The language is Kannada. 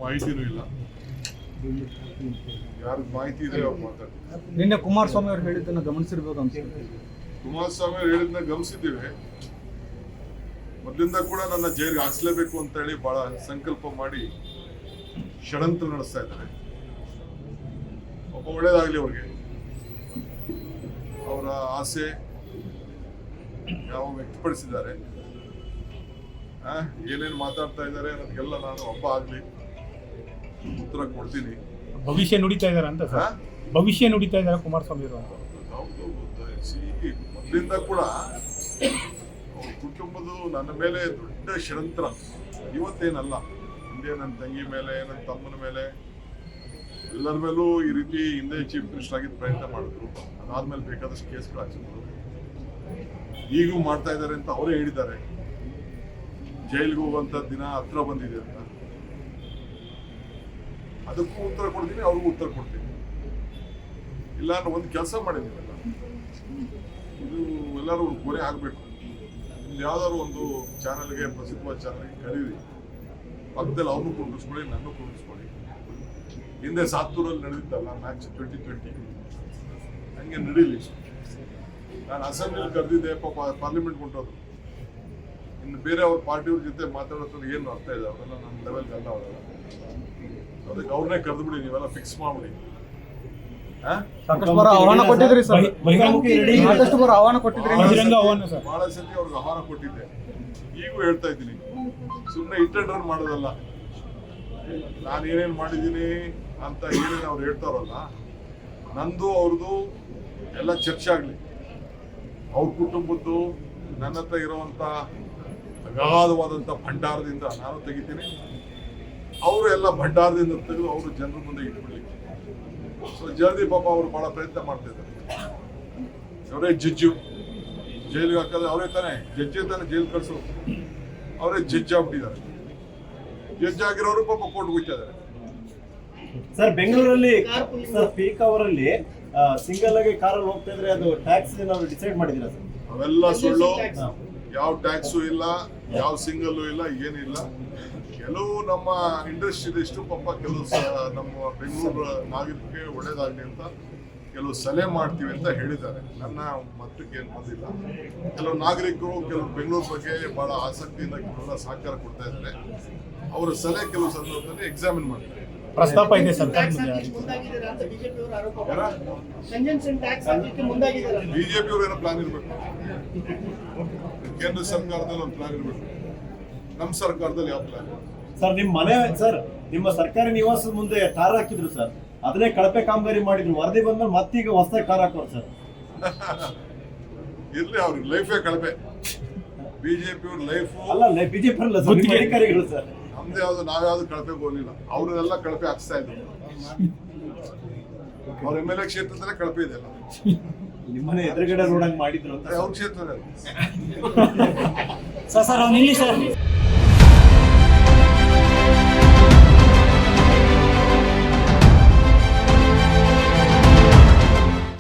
ಮಾಹಿತಿನೂ ಇಲ್ಲ. ಯಾರಿಗೆ ಮಾಹಿತಿ ಇದೆ ಅವ್ರು ಮಾತಾಡ್ತಾರೆ. ನಿನ್ನೆ ಕುಮಾರಸ್ವಾಮಿ ಅವರು ಹೇಳಿದ್ದನ್ನು ಗಮನಿಸಿರ್ಬೋದು ಅನ್ಸುತ್ತೆ. ಕುಮಾರಸ್ವಾಮಿ ಅವರು ಹೇಳಿದ್ದನ್ನ ಗಮನಿಸಿದ್ದೀವಿ. ಮೊದಲಿಂದ ಕೂಡ ನನ್ನ ಜೈಲಿಗೆ ಹಾಕ್ಸ್ಲೇಬೇಕು ಅಂತ ಹೇಳಿ ಬಹಳ ಸಂಕಲ್ಪ ಮಾಡಿ ಷಡ್ಯಂತ್ರ ನಡೆಸ್ತಾ ಇದ್ದಾರೆ. ಒಬ್ಬ ಒಳ್ಳೇದಾಗ್ಲಿ ಅವ್ರಿಗೆ, ಅವರ ಆಸೆ ಯಾವ ವ್ಯಕ್ತಪಡಿಸಿದ್ದಾರೆ, ಏನೇನು ಮಾತಾಡ್ತಾ ಇದ್ದಾರೆ ಅನ್ನೋದಕ್ಕೆಲ್ಲ ನಾನು ಒಬ್ಬ ಆಗ್ಲಿ ಉತ್ತರ ಕೊಡ್ತೀನಿ. ಭವಿಷ್ಯ ನುಡಿತಾ ಇದಾರೆ ಅಂತ ಸರ್, ಭವಿಷ್ಯ ನುಡಿತಾ ಇದ್ದಾರೆ ಕುಮಾರಸ್ವಾಮಿ ಅವರು ಅಂತ. ಹೌದು, ಮೊದಲಿಂದ ಕೂಡ ಅವ್ರ ಕುಟುಂಬದ ನನ್ನ ಮೇಲೆ ದೊಡ್ಡ ಷಡ್ಯಂತ್ರ, ಇವತ್ತೇನಲ್ಲ, ಹಿಂದೆ ನನ್ನ ತಂಗಿ ಮೇಲೆ, ನನ್ನ ತಮ್ಮನ ಮೇಲೆ, ಎಲ್ಲರ ಮೇಲೂ ಈ ರೀತಿ ಹಿಂದೆ ಚೀಫ್ ಮಿನಿಸ್ಟರ್ ಆಗಿದ್ದ ಪ್ರಯತ್ನ ಮಾಡಿದ್ರು. ಅದಾದ್ಮೇಲೆ ಬೇಕಾದಷ್ಟು ಕೇಸ್ಗಳು ಹಾಕಿದ್ರು. ಈಗೂ ಮಾಡ್ತಾ ಇದ್ದಾರೆ ಅಂತ ಅವರೇ ಹೇಳಿದ್ದಾರೆ. ಜೈಲಿಗೆ ಹೋಗುವಂತ ದಿನ ಹತ್ರ ಬಂದಿದೆ ಅಂತ. ಅದಕ್ಕೂ ಉತ್ತರ ಕೊಡ್ತೀನಿ, ಅವ್ರಿಗೂ ಉತ್ತರ ಕೊಡ್ತೀನಿ. ಇಲ್ಲ ನಾನು ಒಂದು ಕೆಲಸ ಮಾಡಿದ್ದೀವಲ್ಲ, ಇದು ಎಲ್ಲರೂ ಗೊರೆ ಆಗಬೇಕು. ನಿಮ್ದು ಯಾವ್ದಾದ್ರು ಒಂದು ಚಾನಲ್ಗೆ, ಪ್ರಸಿದ್ಧವಾದ ಚಾನಲ್ಗೆ ಕರೀರಿ, ಪಕ್ಕದಲ್ಲಿ ಅವ್ರನ್ನೂ ಕುಂಡಿಸ್ಕೊಳ್ಳಿ, ನನ್ನೂ ಕುಂಡಿಸ್ಕೊಳ್ಳಿ. ಹಿಂದೆ ಸಾತ್ತೂರಲ್ಲಿ ನಡೆದಿತ್ತಲ್ಲ ಮ್ಯಾಚ್ 2020, ಹಂಗೆ ನಡೀಲಿ. ನಾನು ಅಸೆಂಬ್ಲಿಲಿ ಕರೆದಿದ್ದೆ, ಪಾಪ ಪಾರ್ಲಿಮೆಂಟ್ ಹೊಂಟೋದು. ಇನ್ನು ಬೇರೆ ಅವ್ರ ಪಾರ್ಟಿಯವ್ರ ಜೊತೆ ಮಾತಾಡೋದ್ರ ಏನು ಅರ್ಥ ಇದೆ? ಅವರೆಲ್ಲ ನನ್ನ ಲೆವೆಲ್ಗೆಲ್ಲ ಅವರೆಲ್ಲ. ಅದಕ್ಕೆ ಅವ್ರನ್ನೇ ಕರೆದ್ಬಿಡಿ, ನೀವೆಲ್ಲ ಫಿಕ್ಸ್ ಮಾಡ್ಬಿಡಿ. ಸಾಕಷ್ಟು ಬರೋ ಆಹ್ವಾನ ಕೊಟ್ಟಿದ್ರಿ ಸರ್, ಸಾಕಷ್ಟು ಬರೋ ಆಹ್ವಾನ ಕೊಟ್ಟಿದ್ರಿ. ಬಹಳ ಸತಿ ಅವ್ರಿಗೆ ಆಹ್ವಾನ ಕೊಟ್ಟಿದ್ದೆ, ಈಗೂ ಹೇಳ್ತಾ ಇದ್ದೀನಿ. ಸುಮ್ಮನೆ ಇಟ್ಟಡ್ರನ್ ಮಾಡೋದಲ್ಲ. ನಾನು ಏನೇನು ಮಾಡಿದ್ದೀನಿ ಅಂತ ಏನೇನು ಅವ್ರು ಹೇಳ್ತಾರಲ್ಲ, ನಂದು ಅವ್ರದ್ದು ಎಲ್ಲ ಚರ್ಚೆ ಆಗಲಿ. ಅವ್ರ ಕುಟುಂಬದ್ದು ನನ್ನ ಹತ್ರ ಇರುವಂಥ ಅಗಾಧವಾದಂಥ ಭಂಡಾರದಿಂದ ನಾನು ತೆಗಿತೀನಿ, ಅವರು ಎಲ್ಲ ಭಂಡಾರದಿಂದ ತೆಗೆದು ಅವರು ಜನರ ಮುಂದೆ ಇಟ್ಬಿಡ್ಲಿ. ಸೊ ಜಲ್ದಿ ಪಾಪ ಅವರು ಭಾಳ ಪ್ರಯತ್ನ ಮಾಡ್ತಿದ್ದಾರೆ. ಅವರೇ ಜಡ್ಜು, ಜೈಲಿಗೆ ಹಾಕೋದು ಅವರೇ ತಾನೇ, ಜಡ್ಜಿ ತಾನೇ ಜೈಲು ಕಳಿಸೋದು, ಅವರೇ ಜಡ್ಜ್ ಆಗ್ಬಿಟ್ಟಿದ್ದಾರೆ. ಜಡ್ಜ್ ಆಗಿರೋರು ಪಾಪ ಕೋರ್ಟ್ಗೆ ಹೋಗ್ತಾ ಇದ್ದಾರೆ. ಸರ್, ಬೆಂಗಳೂರಲ್ಲಿ ಸರ್ ಪೀಕ್ ಅವರಲ್ಲಿ ಸಿಂಗಲ್ ಆಗಿ ಕಾರಲ್ಲಿ ಹೋಗ್ತಾ ಇದ್ರೆ ಅದು ಟ್ಯಾಕ್ಸ್ ಏನಾದ್ರು ಡಿಸೈಡ್ ಮಾಡಿದಿರಾ ಸರ್? ಅವೆಲ್ಲ ಸುಳ್ಳು. ಯಾವ ಟ್ಯಾಕ್ಸು ಇಲ್ಲ, ಯಾವ ಸಿಂಗಲ್ಲು ಇಲ್ಲ, ಏನಿಲ್ಲ. ಕೆಲವು ನಮ್ಮ ಇಂಡಸ್ಟ್ರಿಯಲಿಸ್ಟು ಪಾಪ ಕೆಲವು ನಮ್ಮ ಬೆಂಗಳೂರು ನಾಗರಿಕರಿಗೆ ಒಳ್ಳೇದಾಗಲಿ ಅಂತ ಕೆಲವು ಸಲಹೆ ಮಾಡ್ತೀವಿ ಅಂತ ಹೇಳಿದ್ದಾರೆ. ನನ್ನ ಮತಕ್ಕೆ ಏನು ಬಂದಿಲ್ಲ. ಕೆಲವು ನಾಗರಿಕರು ಕೆಲವು ಬೆಂಗಳೂರು ಬಗ್ಗೆ ಬಹಳ ಆಸಕ್ತಿಯಿಂದ ಕೆಲವೆಲ್ಲ ಸಹಕಾರ ಕೊಡ್ತಾ ಇದ್ದಾರೆ. ಅವರ ಸಲಹೆ ಕೆಲವು ಸಂದರ್ಭದಲ್ಲಿ ಎಕ್ಸಾಮಿನ್ ಮಾಡ್ತಾರೆ. ಪ್ರಸ್ತಾಪ ಇದೆ ಸರ್. ಬಿಜೆಪಿ ಅವರು ಏನೋ ಪ್ಲಾನ್ ಇರಬೇಕು, ಕೇಂದ್ರ ಸರ್ಕಾರದಲ್ಲಿ ಒಂದು ಪ್ಲಾನ್ ಇರಬೇಕು. ನಮ್ಮ ಸರ್ಕಾರದಲ್ಲಿ ಯಾವ ಪ್ಲಾನ್? ಸರ್, ನಿಮ್ಮ ಮನೆ ಸರ್, ನಿಮ್ಮ ಸರ್ಕಾರಿ ನಿವಾಸದ ಮುಂದೆ ಟಾರ್ ಹಾಕಿದ್ರು ಸರ್, ಅದನ್ನೇ ಕಳಪೆ ಕಾಮಗಾರಿ ಮಾಡಿದ್ರು. ವರದಿ ಬಂದ್ಮೇಲೆ ಮತ್ತೀಗ ಹೊಸದಾಗಿ ಟಾರ್ ಹಾಕೋರು ಸರ್. ಇರ್ಲಿ, ಅವ್ರಿಗೆ ಲೈಫೇ ಕಳಪೆ. ಬಿಜೆಪಿ ಅವ್ರ ಲೈಫ್ ಅಲ್ಲ, ಬಿಜೆಪಿ ಅಲ್ಲ ಸರ್, ನಿಮ್ಮ ಅಧಿಕಾರಿಗಳು ಸರ್. ನಮ್ದು ಯಾವ್ದು, ನಾವ್ಯಾವ್ದು ಕಳಪೆಗೆ ಹೋಗ್ಲಿಲ್ಲ. ಅವ್ರನ್ನೆಲ್ಲ ಕಳಪೆ ಹಾಕ್ಸ್ತಾ ಇದ್ರು. ಅವ್ರ MLA ಕ್ಷೇತ್ರದಲ್ಲೇ ಕಳಪೆ ಇದೆಯಲ್ಲ. ನಿಮ್ಮನೆ ಎದುರುಗಡೆ ನೋಡಂಗ್ ಮಾಡಿದ್ರು ಅಂತ ಅವ್ರ ಕ್ಷೇತ್ರದಲ್ಲಿ ಸರ್.